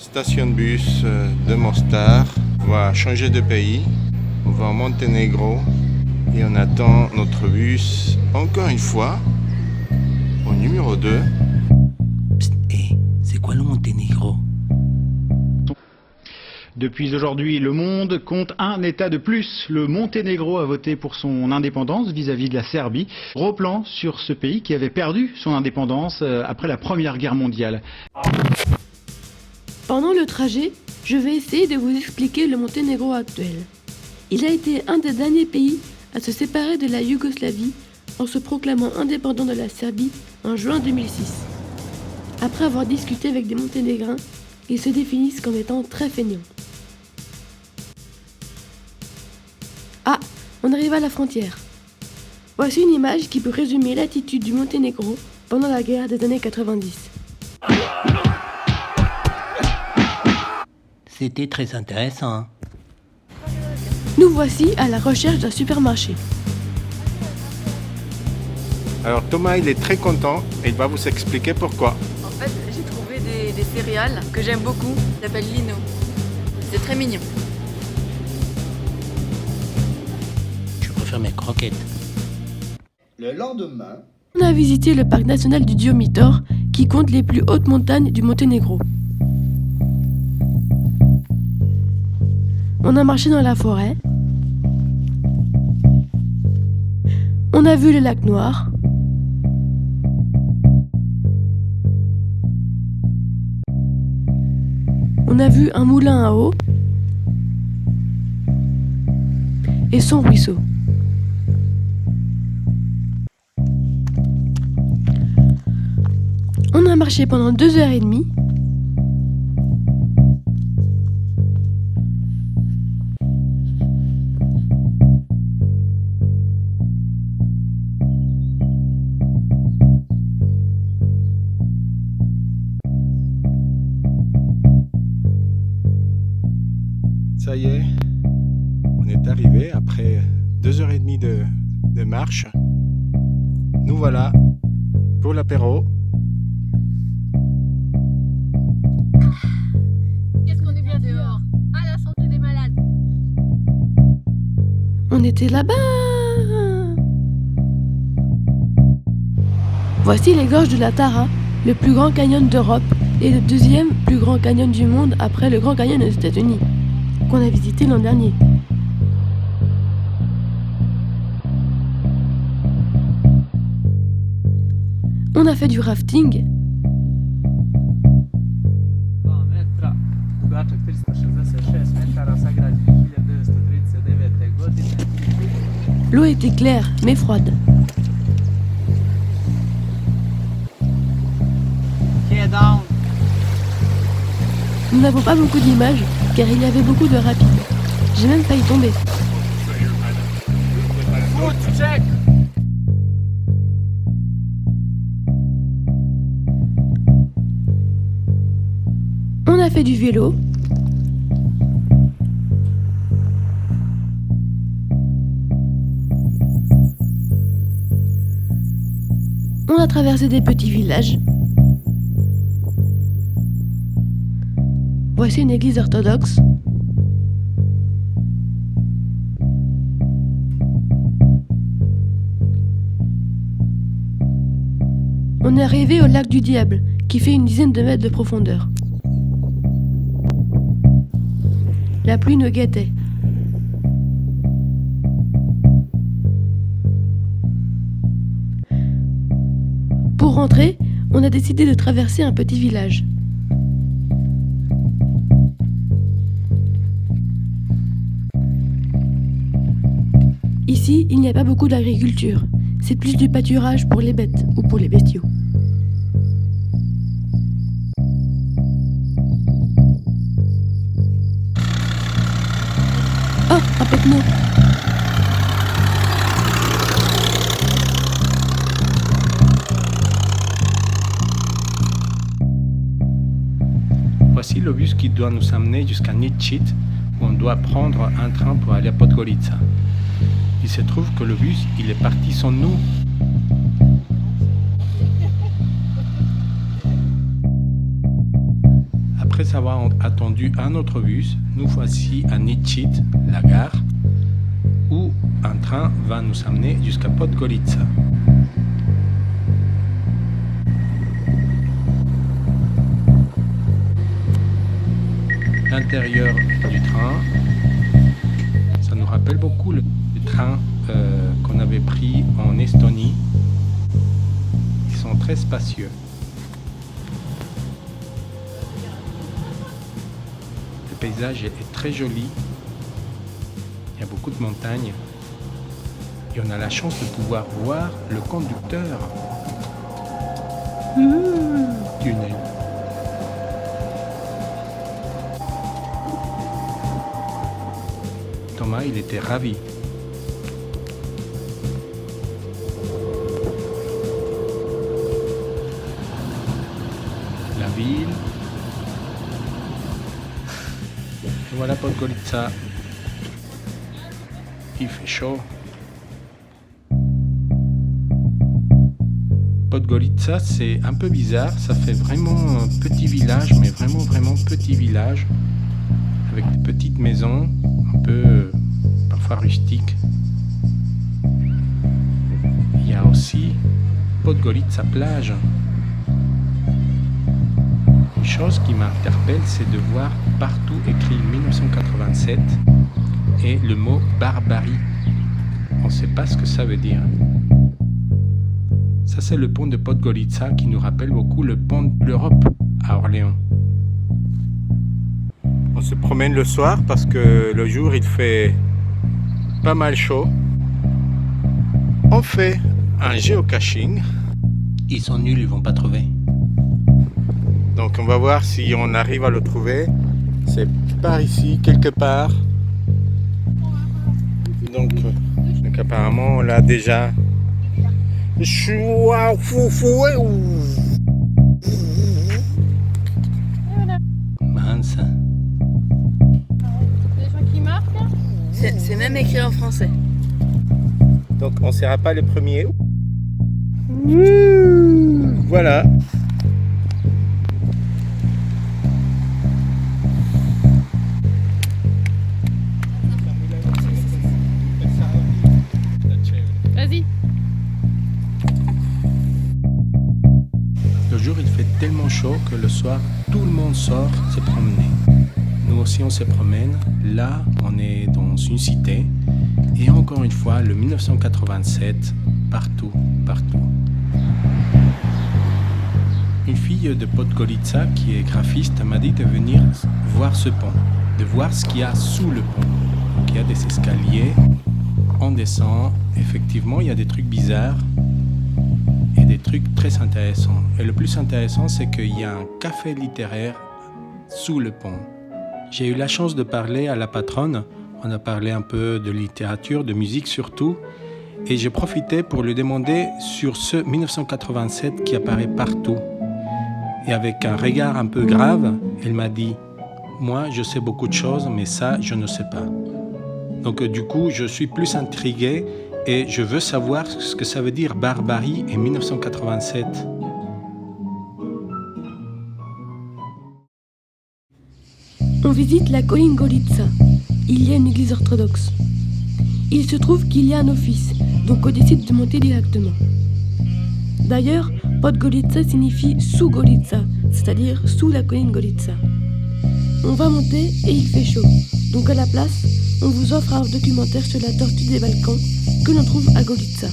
Station de bus de Mostar. On va changer de pays. On va au Monténégro et on attend notre bus encore une fois au numéro 2. Psst, c'est quoi le Monténégro? Depuis aujourd'hui, le monde compte un État de plus. Le Monténégro a voté pour son indépendance vis-à-vis de la Serbie. Gros plan sur ce pays qui avait perdu son indépendance après la Première Guerre mondiale. Pendant le trajet, je vais essayer de vous expliquer le Monténégro actuel. Il a été un des derniers pays à se séparer de la Yougoslavie en se proclamant indépendant de la Serbie en juin 2006. Après avoir discuté avec des Monténégrins, ils se définissent comme étant très feignants. Ah, on arrive à la frontière. Voici une image qui peut résumer l'attitude du Monténégro pendant la guerre des années 90. C'était très intéressant. Hein. Nous voici à la recherche d'un supermarché. Alors Thomas, il est très content et il va vous expliquer pourquoi. En fait, j'ai trouvé des céréales que j'aime beaucoup. Ça s'appelle Lino. C'est très mignon. Je préfère mes croquettes. Le lendemain, On a visité le parc national du Diomitor qui compte les plus hautes montagnes du Monténégro. On a marché dans la forêt. On a vu le lac Noir. On a vu un moulin à eau et son ruisseau. On a marché pendant 2h30. Ça y est, on est arrivé après 2h30 de marche. Nous voilà pour l'apéro. Qu'est-ce qu'on est bien dehors? À la santé des malades. On était là-bas. Voici les gorges de la Tara, le plus grand canyon d'Europe et le deuxième plus grand canyon du monde après le Grand Canyon aux États-Unis, qu'on a visité l'an dernier. On a fait du rafting. L'eau était claire mais froide. Nous n'avons pas beaucoup d'images car il y avait beaucoup de rapides. J'ai même failli tomber. On a fait du vélo. On a traversé des petits villages. Voici une église orthodoxe. On est arrivé au lac du Diable, qui fait une dizaine de mètres de profondeur. La pluie nous guettait. Pour rentrer, on a décidé de traverser un petit village. Ici, il n'y a pas beaucoup d'agriculture. C'est plus du pâturage pour les bêtes ou pour les bestiaux. Oh, un pecno! Voici le bus qui doit nous amener jusqu'à Nitschit, où on doit prendre un train pour aller à Podgorica. Il se trouve que le bus, il est parti sans nous. Après avoir attendu un autre bus, nous voici à Nitschid, la gare, où un train va nous amener jusqu'à Podgorica. L'intérieur du train, ça nous rappelle beaucoup le train qu'on avait pris en Estonie. Ils sont très spacieux. Le paysage est très joli. Il y a beaucoup de montagnes. Et on a la chance de pouvoir voir le conducteur du tunnel. Thomas, il était ravi. La ville. Et voilà Podgorica. Il fait chaud. Podgorica, c'est un peu bizarre. Ça fait vraiment un petit village, mais vraiment petit village. Avec des petites maisons, un peu parfois rustiques. Il y a aussi Podgorica plage. Une chose qui m'interpelle, c'est de voir partout écrit 1987 et le mot barbarie. On ne sait pas ce que ça veut dire. Ça, c'est le pont de Podgorica qui nous rappelle beaucoup le pont de l'Europe à Orléans. On se promène le soir parce que le jour il fait pas mal chaud. On fait un géocaching. Ils sont nuls, ils vont pas trouver. Donc on va voir si on arrive à le trouver. C'est par ici, quelque part. Donc apparemment on l'a déjà. Mince. C'est même écrit en français. Donc on ne sera pas les premiers. Voilà. Vas-y. Le jour il fait tellement chaud que le soir tout le monde sort se promener. Nous aussi on se promène. Là on est dans une cité. Et encore une fois le 1987 partout. Une fille de Podgorica qui est graphiste m'a dit de venir voir ce pont, de voir ce qu'il y a sous le pont. Donc il y a des escaliers, on descend, effectivement il y a des trucs bizarres et des trucs très intéressants. Et le plus intéressant c'est qu'il y a un café littéraire sous le pont. J'ai eu la chance de parler à la patronne, on a parlé un peu de littérature, de musique surtout, et j'ai profité pour lui demander sur ce 1987 qui apparaît partout. Et avec un regard un peu grave, elle m'a dit « Moi, je sais beaucoup de choses, mais ça, je ne sais pas. » Donc du coup, je suis plus intrigué et je veux savoir ce que ça veut dire barbarie et 1987. On visite la colline Gorica. Il y a une église orthodoxe. Il se trouve qu'il y a un office, donc on décide de monter directement. D'ailleurs, Podgorica signifie sous Gorica, c'est-à-dire sous la colline Gorica. On va monter et il fait chaud, donc à la place, on vous offre un documentaire sur la tortue des Balkans que l'on trouve à Gorica.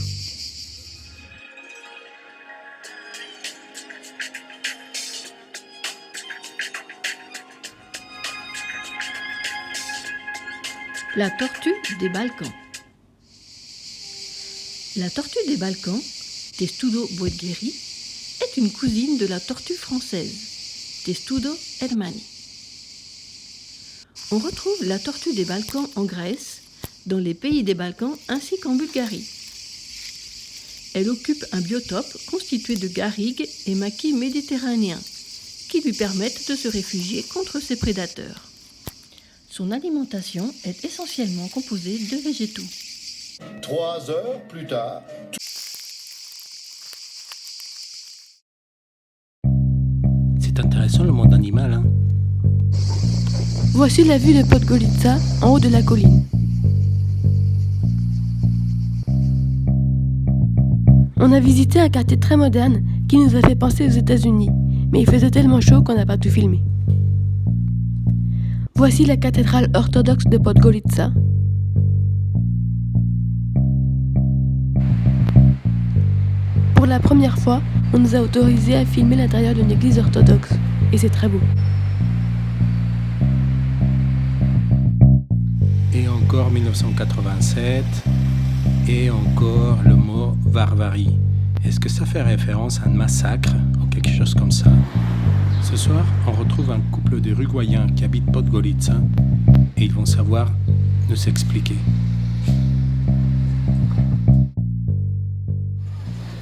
La tortue des Balkans. La tortue des Balkans, Testudo boedgeri, est une cousine de la tortue française, Testudo hermanni. On retrouve la tortue des Balkans en Grèce, dans les pays des Balkans ainsi qu'en Bulgarie. Elle occupe un biotope constitué de garrigues et maquis méditerranéens qui lui permettent de se réfugier contre ses prédateurs. Son alimentation est essentiellement composée de végétaux. 3 heures plus tard, C'est intéressant le monde animal, hein. Voici la vue de Podgorica en haut de la colline. On a visité un quartier très moderne qui nous a fait penser aux États-Unis, mais il faisait tellement chaud qu'on n'a pas tout filmé. Voici la cathédrale orthodoxe de Podgorica. Pour la première fois, on nous a autorisé à filmer l'intérieur d'une église orthodoxe, et c'est très beau. Et encore 1987, et encore le mot Varvarie. Est-ce que ça fait référence à un massacre ou quelque chose comme ça? Ce soir, on retrouve un couple d'Uruguayens qui habitent Podgorica et ils vont savoir nous expliquer.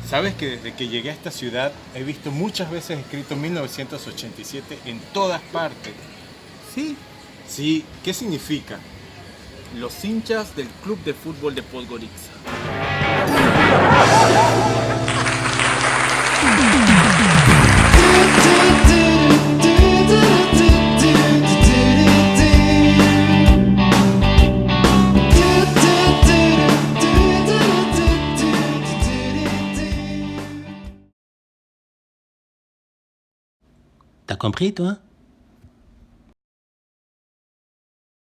Sabes que desde que llegué a esta ciudad he visto muchas veces escrito 1987 en todas partes. Sí, Sí, ¿qué significa? los hinchas del club de fútbol de Podgorica. T'as compris, toi?